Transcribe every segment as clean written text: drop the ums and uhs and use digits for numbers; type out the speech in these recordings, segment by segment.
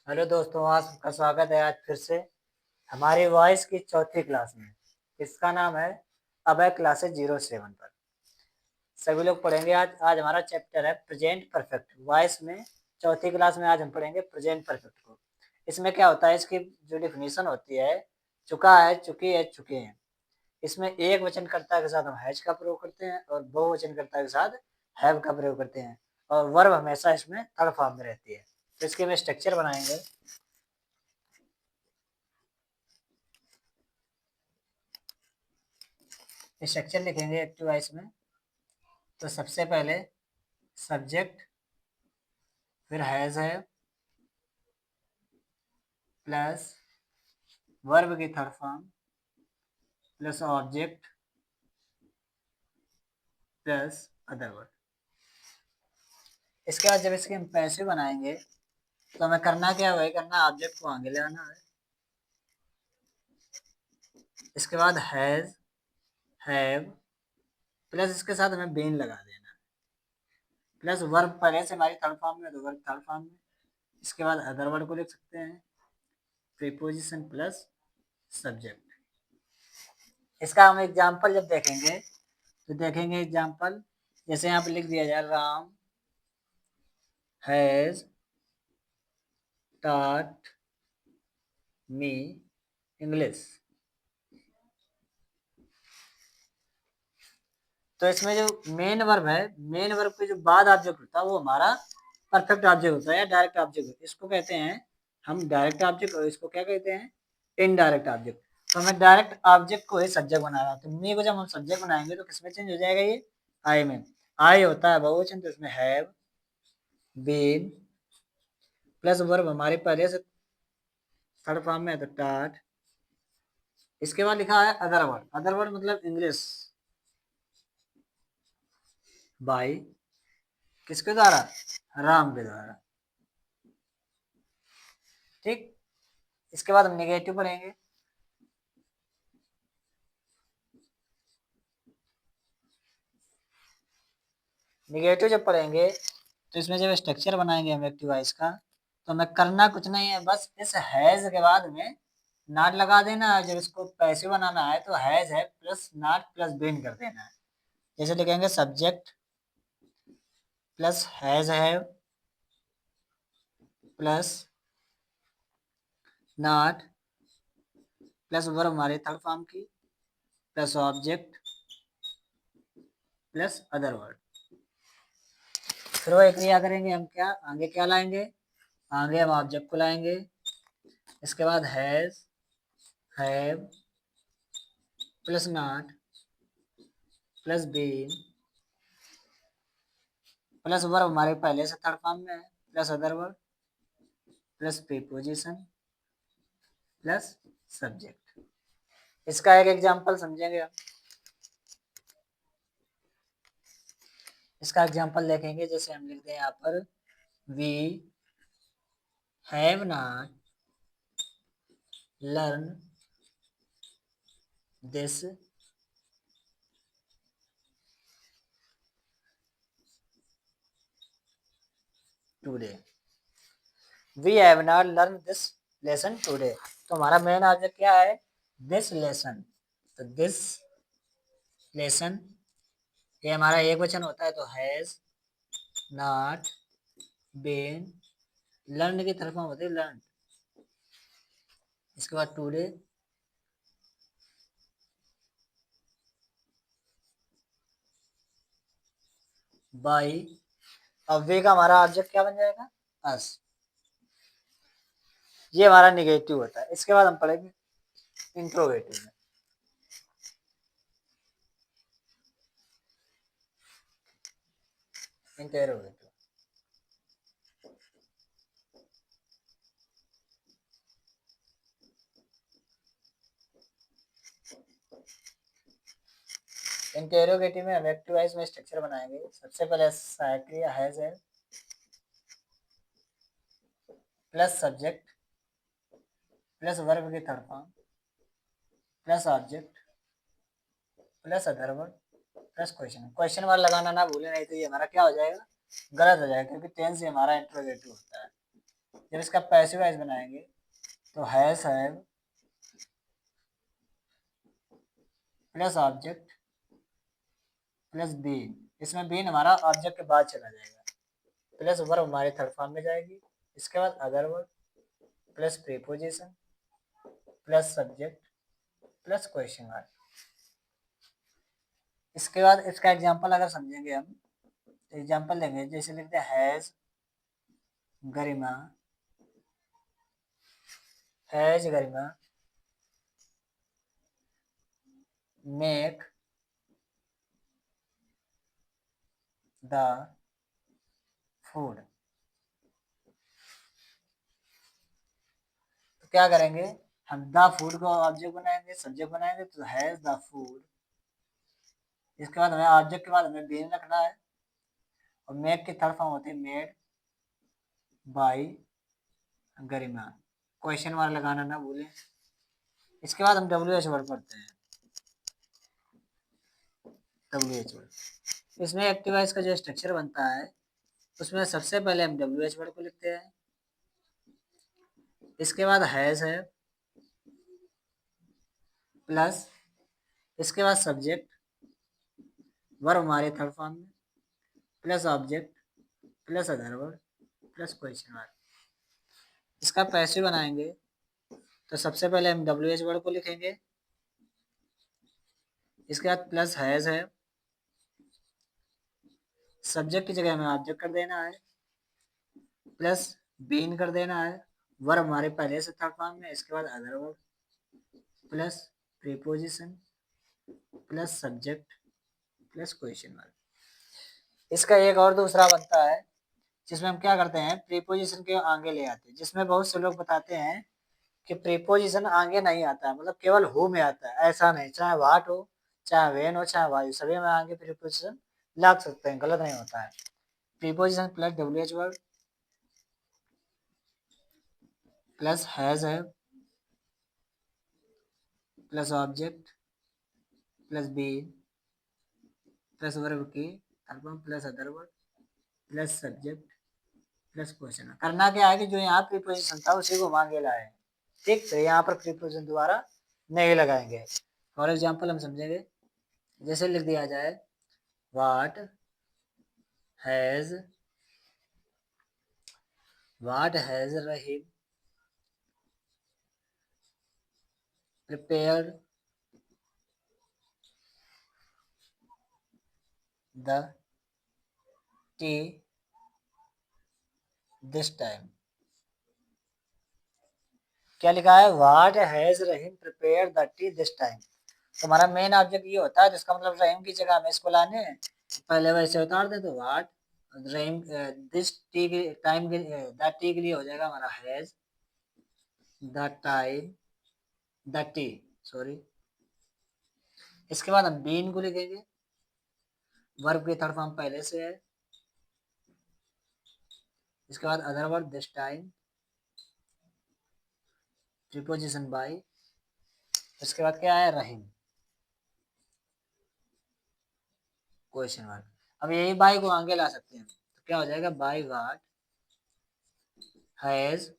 Hello दोस्तों, आपका स्वागत है आज फिर से हमारी वॉइस की चौथी क्लास में। इसका नाम है अभय क्लासेस 07 पर। सभी लोग पढ़ेंगे। आज हमारा चैप्टर है प्रेजेंट परफेक्ट वॉइस में। चौथी क्लास में आज हम पढ़ेंगे प्रेजेंट परफेक्ट को। इसमें क्या होता है, इसकी जो डिफिनीशन होती है, चुका है, चुकी है, चुके हैं। इसमें एक वचनकर्ता के साथ हम हैज का प्रयोग करते हैं और बहुवचनकर्ता के साथ हैव का प्रयोग करते हैं, और वर्ब हमेशा इसमें थर्ड फॉर्म में रहती है। तो इसके में स्ट्रक्चर बनाएंगे। स्ट्रक्चर लिखेंगे एक्टिव वॉइस में। तो सबसे पहले सब्जेक्ट, फिर हैज है, प्लस वर्ब की third form, plus object, plus other word. इसके बाद जब इसके हम पैसिव बनाएंगे तो हमें करना क्या है, वही करना, ऑब्जेक्ट को आगे ले आना है। इसके बाद हैज, हैव, प्लस इसके साथ हमें बीन लगा देना है, प्लस वर्ब पहले से हमारी थर्ड फॉर्म में, तो वर्ब थर्ड फॉर्म में। इसके बाद अदर वर्ड को लिख सकते हैं, प्रीपोजिशन प्लस सब्जेक्ट। इसका हम एग्जाम्पल जब देखेंगे तो देखेंगे एग्जाम्पल, जैसे यहाँ पे लिख दिया जाए, Ram has taught me English. तो इसमें जो मेन वर्ब है, मेन वर्ब के जो बाद ऑब्जेक्ट होता है वो हमारा परफेक्ट ऑब्जेक्ट होता है या डायरेक्ट ऑब्जेक्ट। इसको कहते हैं हम डायरेक्ट ऑब्जेक्ट, और इसको क्या कहते हैं, इनडायरेक्ट ऑब्जेक्ट। तो हमें डायरेक्ट ऑब्जेक्ट को ही सब्जेक्ट बनाना है। तो मी को जब हम सब्जेक्ट बनाएंगे तो किसमें चेंज हो जाएगा, ये आई में। आई होता है बहुवचन, तो इसमें हैव, बीन, प्लस वर्ब हमारे पहले से थर्ड फॉर्म में है तो टाट। इसके बाद लिखा है अदर वर्ड। अदर वर्ड मतलब इंग्लिश, बाई, किसके द्वारा, राम के द्वारा। ठीक। इसके बाद हम नेगेटिव पढ़ेंगे। नेगेटिव जब पढ़ेंगे तो इसमें जब स्ट्रक्चर बनाएंगे हम एक्टिव वॉइस का, तो हमें करना कुछ नहीं है, बस इस हैज के बाद में नॉट लगा देना है। जब इसको पैसिव बनाना है तो हैज है प्लस नॉट प्लस बीन कर देना है। जैसे लिखेंगे subject plus has have plus not plus verb हमारे थर्ड फॉर्म की, plus object, plus other word. फिर वो क्रिया करेंगे हम, क्या आगे क्या लाएंगे, आगे हम ऑब्जेक्ट को लाएंगे। इसके बाद has, have, plus not, plus been, plus verb हमारे पहले से थर्ड फॉर्म में है, plus other word, plus preposition, plus subject. इसका एक एग्जांपल समझेंगे हम। इसका एग्जांपल देखेंगे, जैसे हम लिखते हैं यहाँ पर, we have not learn this today. We have not learn this lesson today. तो हमारा मेन ऑब्जेक्ट क्या है, दिस लेसन। तो दिस लेसन, ये हमारा एक वचन होता है, तो हैज नॉट बीन, लर्न की तरफ में होती है लर्न। इसके बाद टुडे, बाई। अब वे का हमारा ऑब्जेक्ट क्या बन जाएगा, अस। ये हमारा निगेटिव होता है। इसके बाद हम पढ़ेंगे इंट्रोगेटिव में। इंटेरोगेटिव, इंटेरोगेटिव में हम एक्टिव वॉइस में स्ट्रक्चर बनाएंगे। सबसे पहले क्रिया हैज है प्लस सब्जेक्ट प्लस वर्ब की third form plus object plus other word plus question. Question word लगाना ना भूले, नहीं तो ये हमारा क्या हो जाएगा, गलत हो जाएगा, क्योंकि टेंस से हमारा इंट्रोगेटिव होता है। जब इसका पैसिव वॉइस बनाएंगे तो has have plus object plus been, इसमें बीन हमारा ऑब्जेक्ट के बाद चला जाएगा, प्लस वर्ब हमारे थर्ड फॉर्म में जाएगी, इसके बाद other verb plus preposition plus subject plus question mark. इसके बाद इसका एग्जांपल अगर समझेंगे हम, एग्जांपल लेंगे, जैसे लिखते हैं Garima has Garima make the food. तो क्या करेंगे हम, द फूड को ऑब्जेक्ट बनाएंगे, सब्जेक्ट बनाएंगे, तो हैज द फूड, इसके बाद हमें ऑब्जेक्ट के बाद हमें बीन रखना है, और मेक की थर्ड फॉर्म होती है made by Garima, question mark लगाना ना भूलें। इसके बाद हम WH वर्ड पढ़ते हैं, WH वर्ड, इसमें एक्टिव वॉइस का जो स्ट्रक्चर बनता है उसमें सबसे पहले हम WH वर्ड को लिखते हैं, इसके बाद हैज है प्लस, इसके बाद सब्जेक्ट वर्ब हमारे थर्ड फॉर्म में, plus object plus other word plus question mark. इसका पैसिव बनाएंगे तो सबसे पहले हम WH वर्ड को लिखेंगे, इसके बाद प्लस हैज है, सब्जेक्ट की जगह हमें ऑब्जेक्ट कर देना है, प्लस बीन कर देना है, वर्ब हमारे पहले से थर्ड फॉर्म में, इसके बाद other word plus preposition plus subject plus question mark. इसका एक और दूसरा बनता है जिसमें हम क्या करते हैं, प्रीपोजिशन के आगे ले आते हैं, जिसमें बहुत से लोग बताते हैं कि प्रीपोजिशन आगे नहीं आता है, मतलब केवल हु में आता है, ऐसा नहीं, चाहे वाट हो, चाहे वेन हो, चाहे वायु, सभी में आगे प्रीपोजिशन लग सकते हैं, गलत नहीं होता है। Preposition plus WH word plus has है plus object plus been plus verb की plus other word plus subject plus question. करना क्या है कि जो यहाँ प्रीपोजिशन था उसी को आगे लाए, ठीक, तो यहाँ पर प्रीपोजिशन दोबारा नहीं लगाएंगे। फॉर एग्जाम्पल हम समझेंगे, जैसे लिख दिया जाए what has Rahim prepared the tea this time. क्या लिखा है, what has Rahim prepare the tea this time, तो हमारा मेन ऑब्जेक्ट ये होता है, जिसका मतलब रहीम की जगह हमें इसको लाने हैं, पहले वैसे उतार दे, तो वाट रहीम दिस टी के टाइम के द टी के लिए हो जाएगा हमारा has the time the T, sorry. इसके बाद हम बीन को लिखेंगे, वर्ब की थर्ड फॉर्म पहले से है, इसके बाद other word this time preposition by, इसके बाद क्या है रहीम क्वेश्चन मार्क। अब यही बाय को आगे ला सकते हैं, तो क्या हो जाएगा, by what has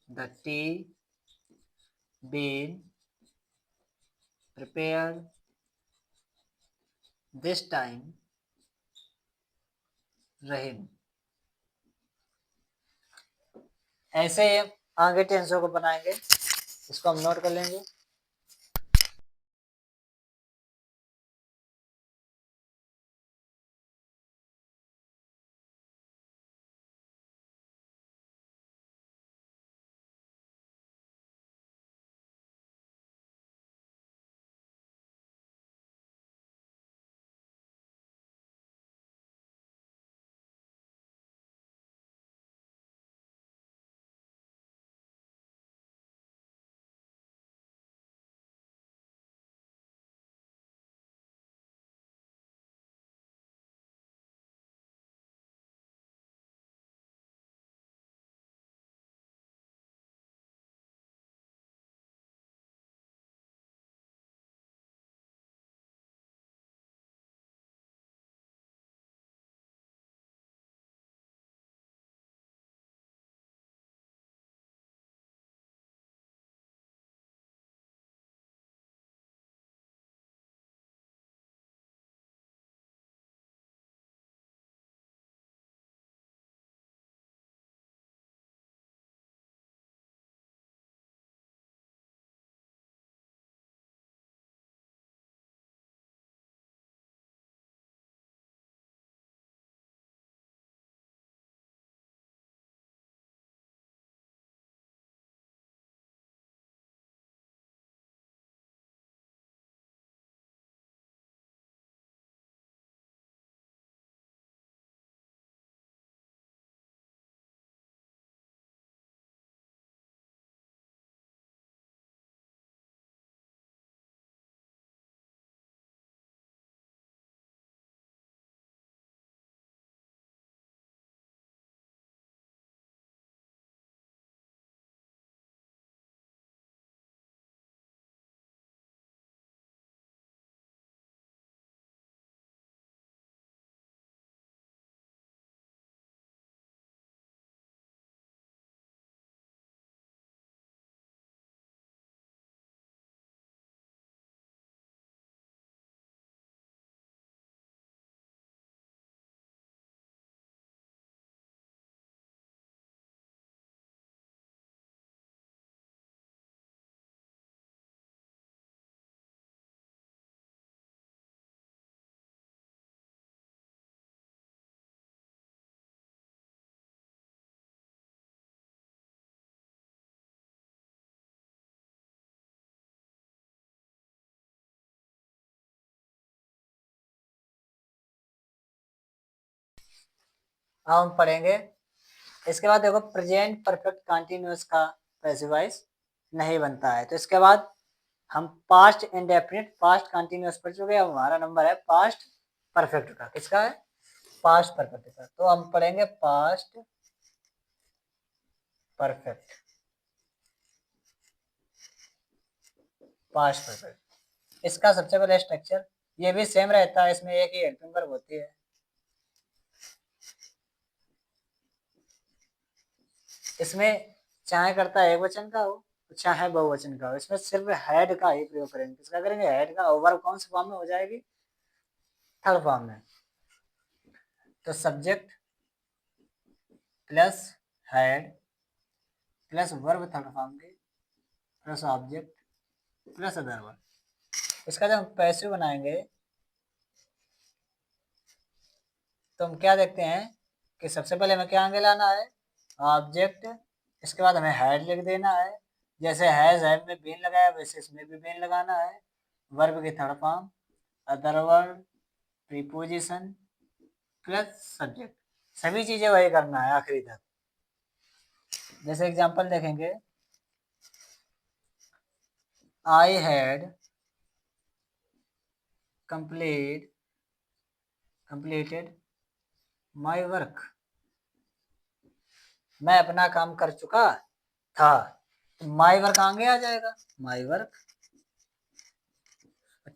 the tea been prepared this time Rahim. ऐसे आगे टेंसों को बनाएंगे, इसको हम नोट कर लेंगे। अब हम पढ़ेंगे इसके बाद। देखो प्रेजेंट परफेक्ट कंटिन्यूअस का पैसिव वॉइस नहीं बनता है, तो इसके बाद हम पास्ट इंडेफिनिट पास्ट कंटिन्यूअस पढ़ चुके हैं। अब हमारा नंबर है पास्ट परफेक्ट का। किसका है? पास्ट परफेक्ट का। तो हम पढ़ेंगे पास्ट परफेक्ट। पास्ट परफेक्ट इसका सबसे पहले स्ट्रक्चर ये भी सेम रहता है, इसमें एक ही हेल्पिंग वर्ब होती है। इसमें चाहे करता है एक वचन का हो चाहे बहुवचन का हो, इसमें सिर्फ हेड का ही प्रयोग करेंगे। किसका करेंगे? हेड का। वर्ब कौन से फॉर्म में हो जाएगी? थर्ड फॉर्म में। तो subject plus had plus verb third form के plus object plus other verb. इसका जब हम पैसिव बनाएंगे तो हम क्या देखते हैं कि सबसे पहले हमें क्या आगे लाना है? ऑब्जेक्ट। इसके बाद हमें हेड लिख देना है। जैसे हैज हैव में बीन लगाया वैसे इसमें भी बीन लगाना है। वर्ब की third form, other verb, preposition plus subject. सभी चीजें वही करना है आखिरी तक। जैसे एग्जांपल देखेंगे, I had completed my work. मैं अपना काम कर चुका था। माई वर्क आगे आ जाएगा, माई वर्क।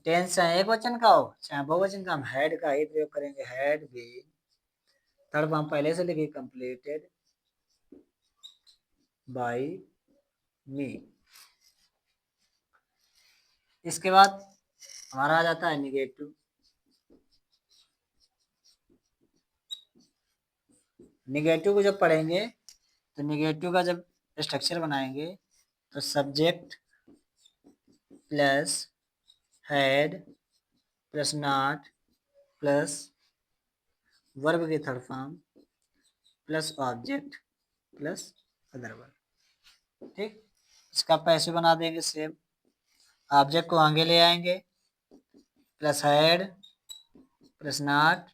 टेंस चाहे एक वचन का हो चाहे बहुवचन का, हम हैड का ही प्रयोग करेंगे। हैड भी थर्ड फॉर्म पहले से लिखी, कंप्लीटेड बाय मी। इसके बाद हमारा आ जाता है निगेटिव। निगेटिव को जब पढ़ेंगे तो निगेटिव का जब स्ट्रक्चर बनाएंगे तो subject plus had plus not plus verb की third form plus object plus other verb. ठीक, इसका पैसे बना देंगे सेम। ऑब्जेक्ट को आगे ले आएंगे, plus had plus not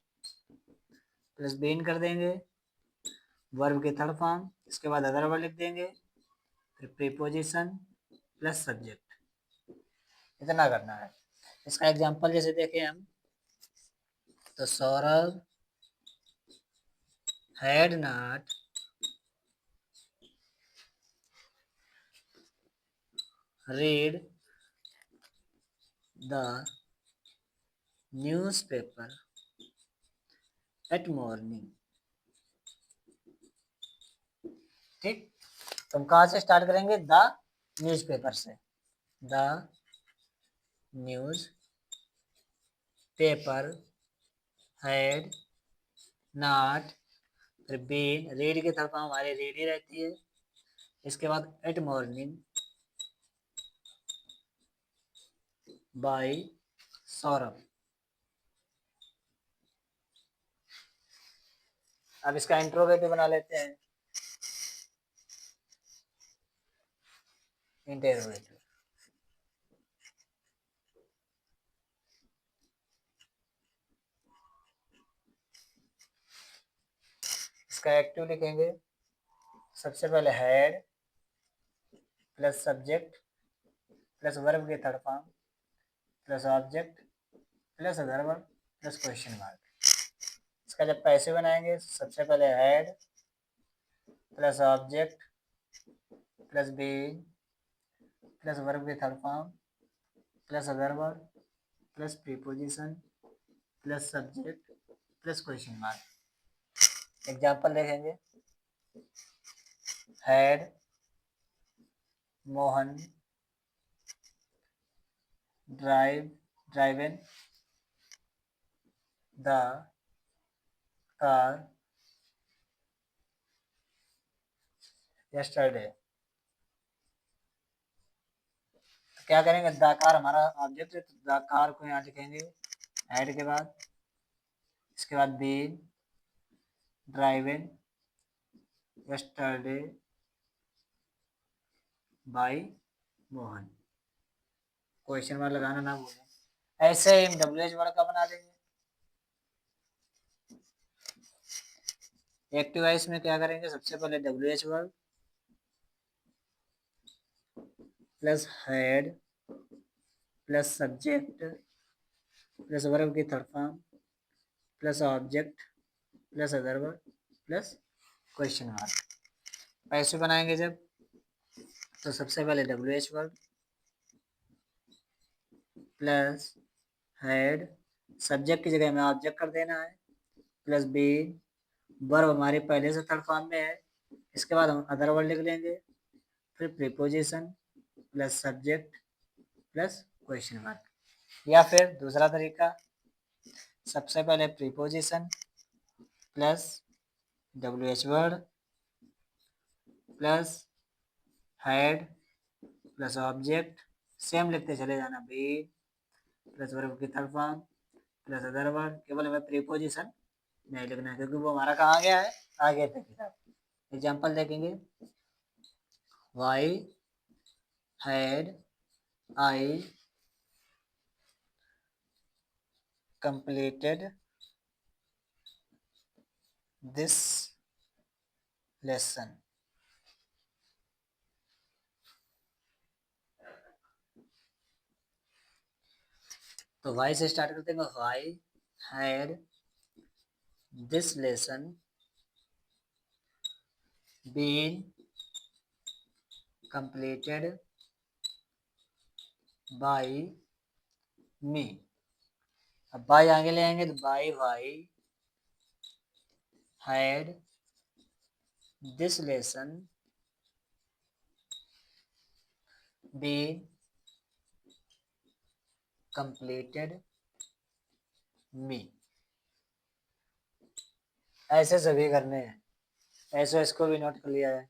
plus been कर देंगे, वर्ब के थर्ड फॉर्म, इसके बाद अदर वर्ब लिख देंगे, फिर प्रीपोजिशन प्लस सब्जेक्ट। इतना करना है। इसका एग्जांपल जैसे देखें हम, तो Saurabh had not read the newspaper eight morning. ठीक, तो हम कहाँ से स्टार्ट करेंगे? द न्यूज़पेपर से। The news paper had not, फिर बीन, रीड की तरफ हमारी रीड ही रहती है। इसके बाद एट मॉर्निंग बाय सौरभ। अब इसका इंट्रोगेटिव बना लेते हैं। इंटरोगेटिव। इसका एक्टिव लिखेंगे, सबसे पहले had plus subject plus verb के third form plus object plus other verb plus question mark. इसका जब पैसे बनाएंगे सबसे पहले had plus object plus be plus verb के third form plus other verb plus preposition plus subject plus question mark. Example देखेंगे, had Mohan driven the car yesterday। तो क्या करेंगे? द कार हमारा ऑब्जेक्ट है, तो द कार को यहाँ लिखेंगे हेड के बाद। इसके बाद been driven yesterday by Mohan. Question mark लगाना ना भूलें। ऐसे ही डब्ल्यू एच वर्ड का बना देंगे। एक्टिव वॉइस में क्या करेंगे, सबसे पहले WH verb plus had plus subject plus verb की third form plus object plus other verb plus question mark. ऐसे बनाएंगे जब, तो सबसे पहले WH verb plus had, subject की जगह में ऑब्जेक्ट कर देना है, प्लस बी, वर्ब हमारे पहले से थर्ड फॉर्म में है, इसके बाद हम अदर वर्ड लिख लेंगे, फिर preposition plus subject plus question mark. या फिर दूसरा तरीका, सबसे पहले preposition plus WH word plus had plus object, same लिखते चले जाना, बी प्लस वर्ब की third form plus other word, केवल हमें प्रीपोजिशन नहीं लिखना है क्योंकि वो हमारा कहाँ गया है, आगे तक किताब। एग्जाम्पल देखेंगे, why had I completed this lesson। तो वाई से स्टार्ट करते हैं, why had this lesson been completed by me। अब बाई आगे ले आएंगे तो by why had this lesson been completed me। ऐसे सभी करने हैं, ऐसे इसको भी नोट कर लिया है।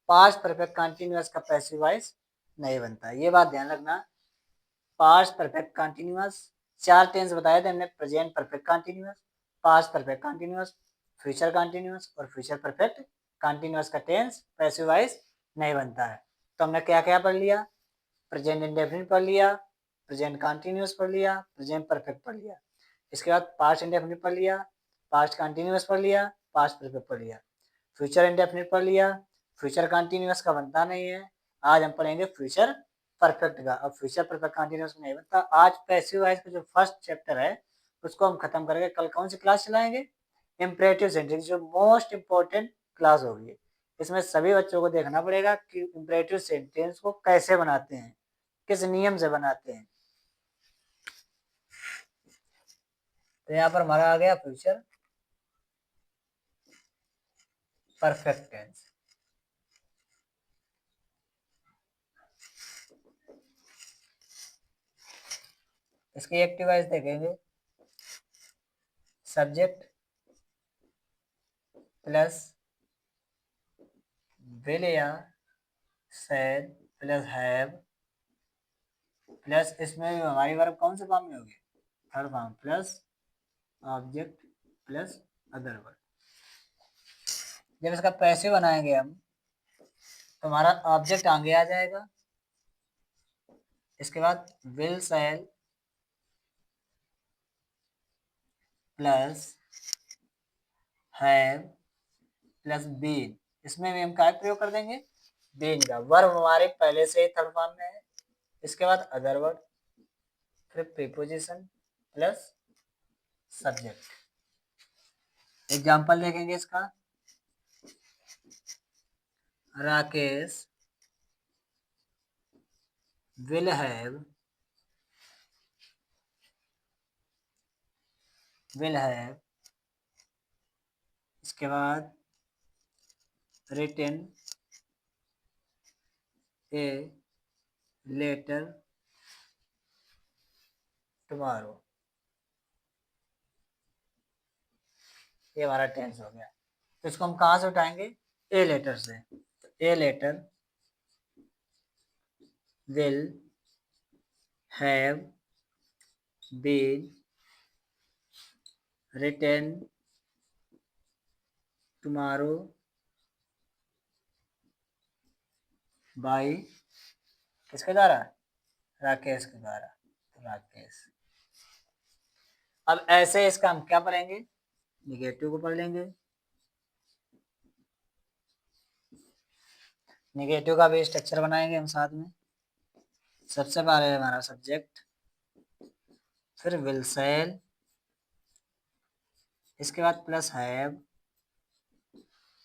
पास्ट परफेक्ट कंटीन्यूअस का पैसिव वॉइस नहीं बनता। ये बात ध्यान रखना। पास्ट परफेक्ट कंटीन्यूअस 4 टेंस बताए थे हमने, present perfect continuous, past perfect continuous, future continuous और फ्यूचर परफेक्ट कंटीन्यूअस का टेंस पैसिव वॉइस नहीं बनता है। तो हमने क्या क्या पढ़ लिया? प्रेजेंट इंडेफिनिट पढ़ लिया, प्रेजेंट कंटीन्यूअस पढ़ लिया, प्रेजेंट परफेक्ट पढ़ लिया। इसके बाद पास्ट इंडेफिनिट पढ़ लिया, पास्ट कंटीन्यूअस पढ़ लिया, पास्ट परफेक्ट पढ़ लिया, फ्यूचर इंडेफिनिट पढ़ लिया, फ्यूचर कंटीन्यूअस का बनता नहीं है। आज हम पढ़ेंगे फ्यूचर परफेक्ट का। अब फ्यूचर परफेक्ट कंटीन्यूअस नहीं बनता। आज पैसिव वॉइस का जो फर्स्ट चैप्टर है उसको हम खत्म करके कल कौन सी क्लास चलाएंगे? इंपरेटिव सेंटेंस, जो मोस्ट इंपॉर्टेंट क्लास होगी। इसमें सभी बच्चों को देखना पड़ेगा कि इंपरेटिव सेंटेंस को कैसे बनाते हैं, किस नियम से बनाते हैं। तो यहाँ पर हमारा आ गया फ्यूचर परफेक्ट टेंस। इसकी एक्टिव वॉइस देखेंगे, सब्जेक्ट प्लस विल या सैड प्लस हैव प्लस, इसमें हमारी वर्ब कौन से फॉर्म में होगी? Third form, plus object plus other verb. जब इसका पैसिव बनाएंगे हम तो हमारा ऑब्जेक्ट आगे आ जाएगा, इसके बाद will shall plus have plus been. इसमें भी हम क्या प्रयोग कर देंगे? बीन का। वर्ब हमारे पहले से ही थर्ड फॉर्म में है, इसके बाद अदर वर्ब, फिर प्रीपोजिशन प्लस सब्जेक्ट। एग्जाम्पल देखेंगे इसका, राकेश will have इसके बाद written a letter tomorrow। ये हमारा टेंस हो गया। तो इसको हम कहाँ से उठाएंगे? ए लेटर से। A letter will have been written tomorrow by किसके द्वारा? राकेश के द्वारा। तो राकेश। अब ऐसे इसका हम क्या पढ़ेंगे? निगेटिव को पढ़ लेंगे। निगेटिव का भी स्ट्रक्चर बनाएंगे हम साथ में। सबसे पहले हमारा सब्जेक्ट, फिर विल शैल, इसके बाद प्लस हैव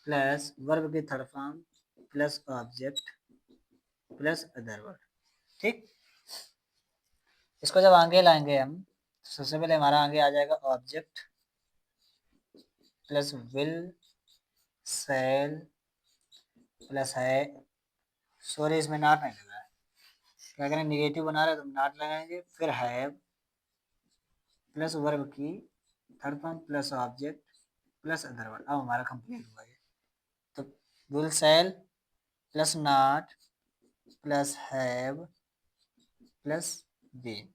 प्लस वर्ब की third form plus object plus other verb. ठीक, इसको जब आगे लाएंगे हम तो सबसे पहले हमारा आगे आ जाएगा object plus will shall plus है, सॉरी इसमें नॉट नहीं लगा है, क्या करें? निगेटिव बना रहे तो नॉट लगाएंगे, फिर हैव प्लस वर्ब की third form plus object plus other verb. अब हमारा कंप्लीट हुआ है। तो will shall plus not plus have plus been.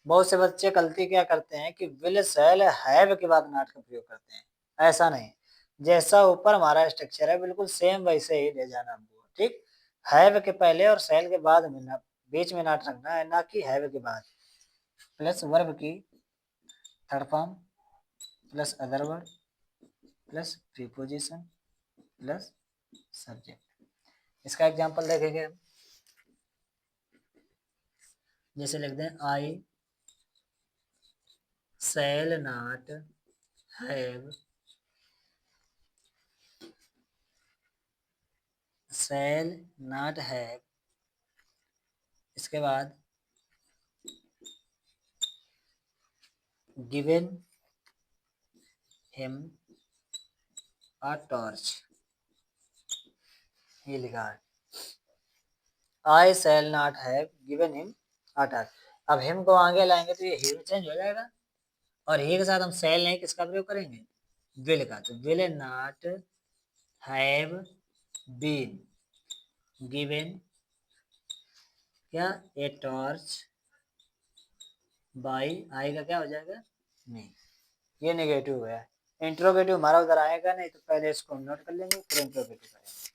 बहुत से बच्चे गलती क्या करते हैं कि विल शैल हैव के बाद नॉट का प्रयोग करते हैं। ऐसा नहीं, जैसा ऊपर हमारा स्ट्रक्चर है बिल्कुल सेम वैसे ही ले जाना हमको। ठीक, हैव के पहले और शैल के बाद में ना, बीच में नॉट रखना है, ना कि हैव के बाद। प्लस वर्ब की third form plus other verb plus preposition plus subject. इसका एग्जांपल देखेंगे हम। जैसे लिख दें, आई शैल नॉट हैव इसके बाद गिवन हिम अ टॉर्च। ये लिखा है, I shall not have given him a torch. अब हिम को आगे लाएंगे तो ये ही चेंज हो जाएगा, और ही के साथ हम शैल नहीं किसका प्रयोग करेंगे? विल का। तो will not have been given क्या ए टॉर्च बाई आई का क्या हो जाएगा नहीं, ये नेगेटिव है। इंट्रोगेटिव हमारा उधर आएगा नहीं, तो पहले इसको नोट कर लेंगे फिर इंट्रोगेटिव करेंगे।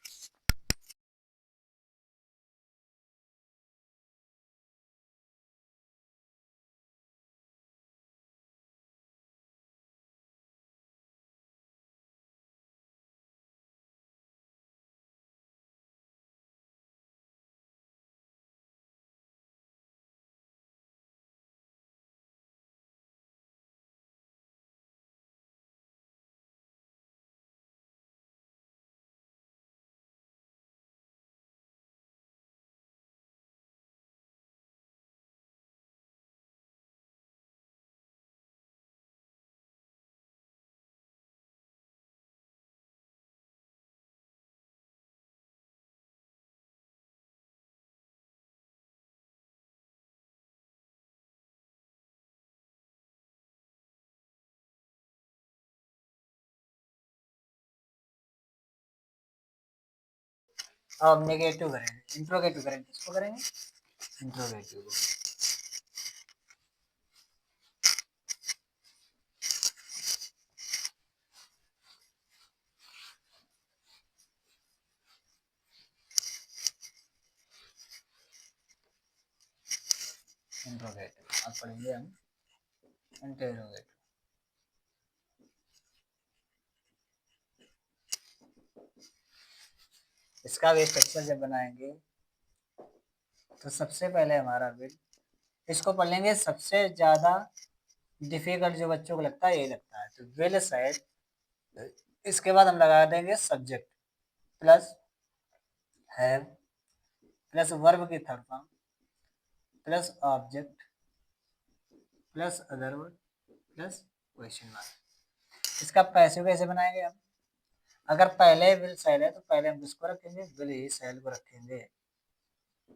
अब नेगेटिव करेंगे, इंट्रोगेटिव करेंगे, किसको करेंगे इंट्रोगेटिव को। इंट्रोगेटिव अब पढ़ेंगे हम इंटरोगेटिव। इसका भी स्ट्रक्चर जब बनाएंगे तो सबसे पहले हमारा विल, इसको पढ़ लेंगे सबसे ज्यादा डिफिकल्ट जो बच्चों को लगता है ये लगता है, तो विल सेड, इसके बाद हम लगा देंगे subject plus have plus verb की third form plus object plus other word plus question mark. इसका पैसिव कैसे बनाएंगे हम, अगर पहले विल सेल है तो पहले हम किसको रखेंगे विल ही सेल को रखेंगे,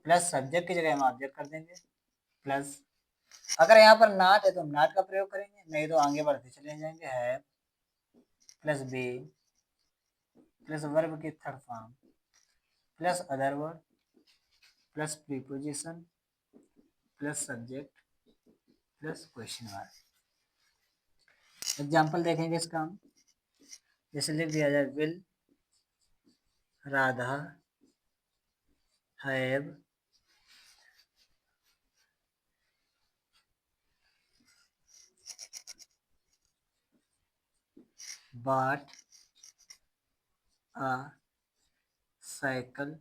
प्लस सब्जेक्ट की जगह हम ऑब्जेक्ट कर देंगे, प्लस अगर यहाँ पर नॉट है तो हम नॉट का प्रयोग करेंगे, नहीं तो आगे बढ़ते चले जाएंगे, है प्लस बी प्लस वर्ब की third form plus other word plus preposition plus subject plus question mark. Example देखेंगे इसका हम, जैसे लिख दिया जाए will Radha have bought a cycle,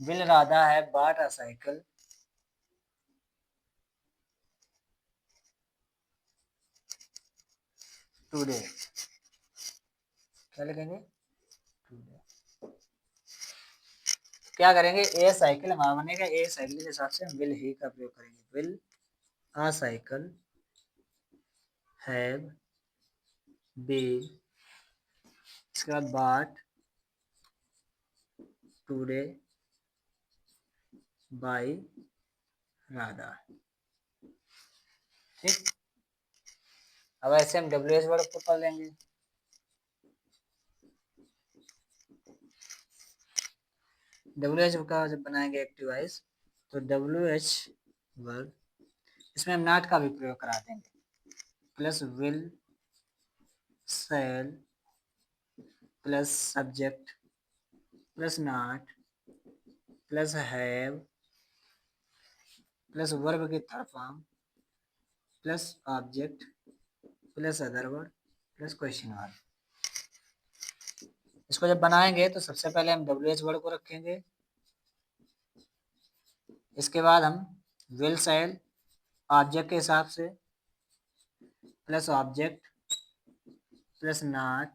will Radha have bought a cycle today, क्या लिखेंगे today। क्या करेंगे ए साइकिल हमारा बनेगा, ए साइकिल के हिसाब से हम विल ही का प्रयोग करेंगे, will a cycle have been, इसके बाद bought today by राधा। ठीक, अब ऐसे हम WH वर्ड को पढ़ लेंगे। WH का जब बनाएंगे एक्टिव वॉइस तो WH वर्ड, इसमें हम नॉट का भी प्रयोग करा देंगे, plus will shall plus subject plus not plus have plus verb की third form plus object plus other word plus question mark. इसको जब बनाएंगे तो सबसे पहले हम WH वर्ड को रखेंगे, इसके बाद हम विल सेल ऑब्जेक्ट के हिसाब से plus object plus not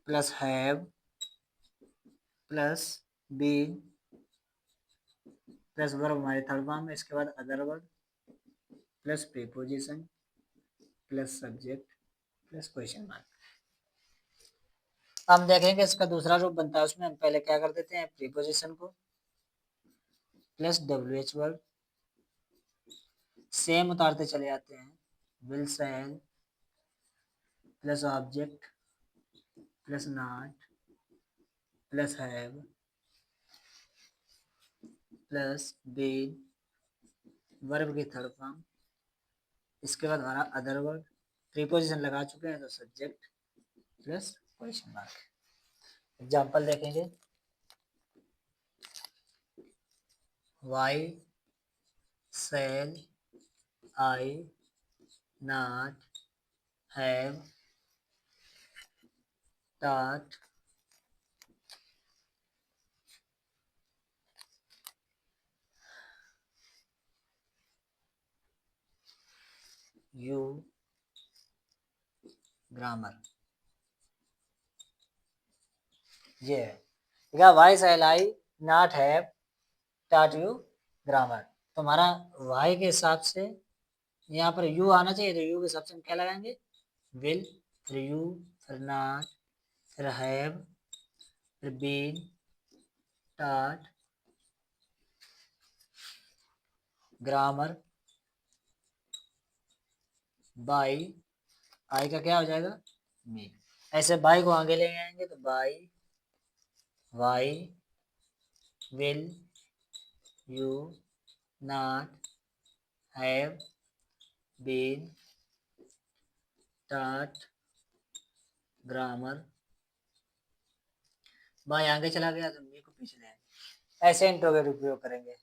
plus have plus been plus verb हमारे थर्ड फॉर्म में, इसके बाद other word plus preposition plus subject plus question mark. हम देखेंगे इसका दूसरा रूप बनता है, उसमें हम पहले क्या कर देते हैं प्रीपोजिशन को प्लस WH वर्ड, सेम उतारते चले जाते हैं, will shall plus object plus not plus have plus been, verb की थर्ड फॉर्म, इसके बाद हमारा अदर वर्ड, प्रीपोजिशन लगा चुके हैं तो subject plus question mark. Example देखेंगे, why shall I not have taught you grammar। ये है, ठीक है, why shall I not have taught you grammar। तो हमारा वाई के हिसाब से यहाँ पर यू आना चाहिए, तो यू के हिसाब से हम क्या लगाएंगे, विल, फिर यू, फिर नॉट, फिर हैव, फिर बीन taught ग्रामर बाई, आई का क्या हो जाएगा, मी। ऐसे बाई को आगे ले आएंगे तो by why will you not have been taught grammar, by आगे चला गया तो मी को पीछे ले आएंगे। ऐसे इंट्रोगेटिव उपयोग करेंगे।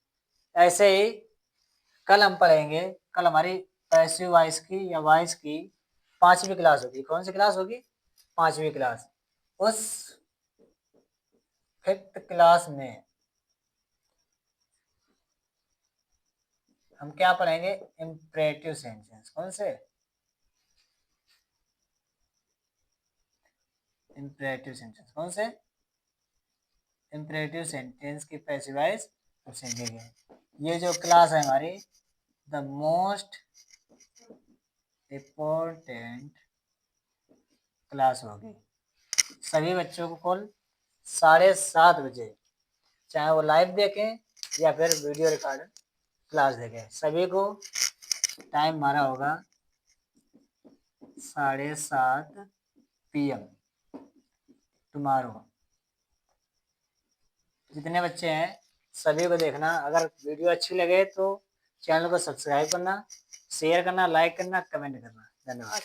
ऐसे ही कल हम पढ़ेंगे, कल हमारी पैसिव वॉइस की या वॉइस की 5वीं क्लास होगी। कौन सी क्लास होगी, 5वीं क्लास। उस 5th क्लास में हम क्या पढ़ेंगे, इम्परेटिव सेंटेंस। कौन से, इम्परेटिव सेंटेंस, कौन से, इम्परेटिव सेंटेंस की पैसिव वॉइस अब सीखेंगे। ये जो क्लास है हमारी द मोस्ट इम्पोर्टेंट क्लास होगी। सभी बच्चों को कल 7:30 बजे, चाहे वो लाइव देखें या फिर वीडियो रिकॉर्ड क्लास देखें, सभी को टाइम हमारा होगा 7:30 PM टुमारो। जितने बच्चे हैं सभी को देखना। अगर वीडियो अच्छी लगे तो चैनल को सब्सक्राइब करना, शेयर करना, लाइक करना, कमेंट करना। धन्यवाद।